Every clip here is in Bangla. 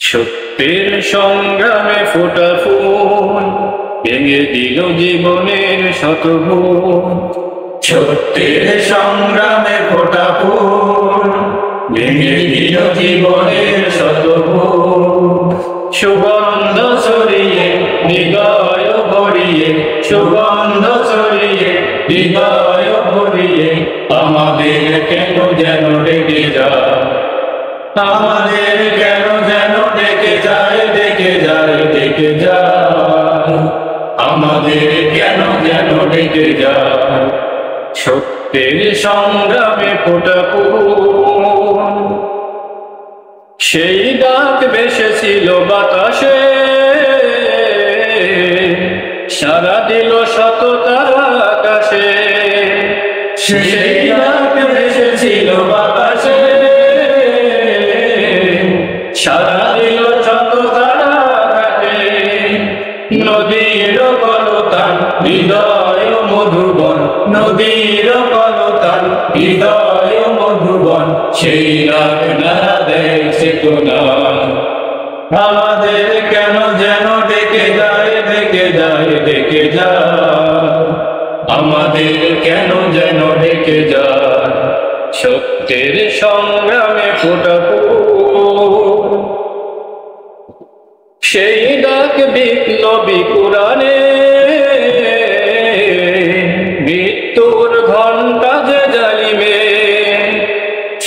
সত্যের সংগ্রামে ফোটা ফুল ভেঙে দিল জীবনের শত ভুল। সত্যের সংগ্রামে ফোটা ফুল ভেঙে দিল জীবনের শত ভুল। সুগন্ধ ছড়িয়ে হৃদয় ভরিয়ে, সুগন্ধ ছড়িয়ে হৃদয় ভরিয়ে আমাদের কেন যেন ডেকে যায়, আমাদের কেন যেন ডেকে যায়, ডেকে যায়, ডেকে যায়, আমাদের কেন যেন ডেকে যায়। সত্যের সংগ্রামে ফোটা ফুল সেই ডাক ভেসেছিল বাতাসে, সারা দিল শত তারা আকাশে। সেই ডাক ভেসেছিল বাতাসে, সারা দিল শত তারা আকাশে। নদীর কলতান হৃদয় মধুবন, নদীর কলতান হৃদয় মধুবন, সেই ডাক নাড়া দেয় চেতনা। আমাদের কেন যেন ডেকে যায়, ডেকে যায়, ডেকে যায়, আমাদের কেন যেন ডেকে যায়। সত্যের সংগ্রামে ফোটা ফুল সেই ডাক বিপ্লবী কোরআনে, মৃত্যুর ঘণ্টা যে জালিমে।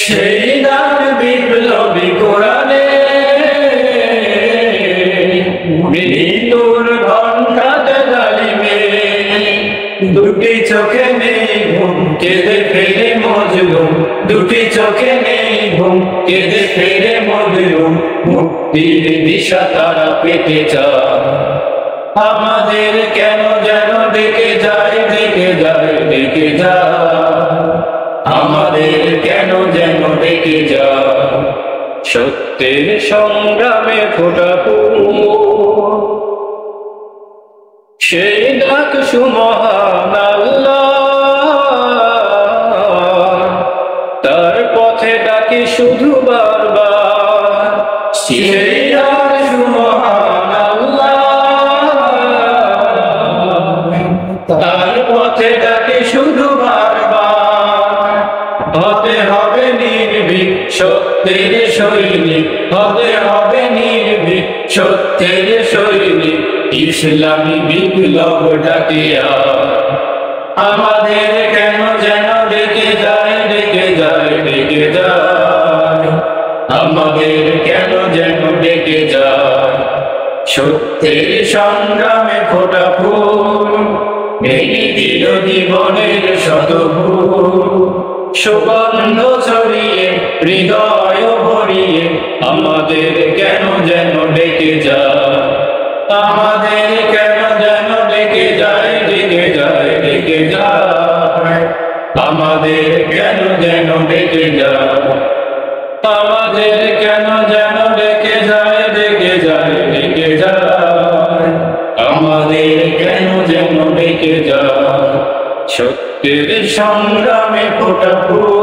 সেই ডাক বিপ্লবী কোরআনে, মৃত্যুর ঘণ্টা যে জালিমে। দুটি চোখে নেই ঘুম কেঁদে ফেলে মজলুম, দুটি চোখে নেই ঘুম কেঁদে ফেলে মজলুম। মুক্তির দিশা তারা পেতে চায়, আমাদের কেন যেন ডেকে যায়, ডেকে যায়, ডেকে যায়, আমাদের কেন যেন ডেকে যায়। সত্যের সংগ্রামে ফোটা ফুল সেই ডাক সুমহান আল্লাহ, তার পথে ডাকি শুধু বারবার। সেই ডাক সুমহান আল্লাহ, তার পথে ডাকি শুধু বারবার। হতে হবে নির্ভীক সত্যের সৈনিক, হতে হবে নির্ভীক সত্যের সৈনিক। ইসলামী বিপ্লব ডাকিয়া আমাদের কেন যেন ডেকে যায়, ডেকে যায়, ডেকে যায়, আমাদের কেন যেন ডেকে যায়। সত্যের সংগ্রামে ফোটা ফুল ভেঙে দিল জীবনের শত ভুল। সুগন্ধ ছড়িয়ে হৃদয় ভরিয়ে আমাদের কেন যেন ডেকে যায়, আমাদের কেন যেন ডেকে যায়, ডেকে যায়, ডেকে যায়, আমাদের কেন যেন ডেকে যায়, আমাদের কেন যেন ডেকে যায়, ডেকে যায়, ডেকে যায়, আমাদের কেন যেন ডেকে যায়। সত্যের সংগ্রামে ফোটা ফুল।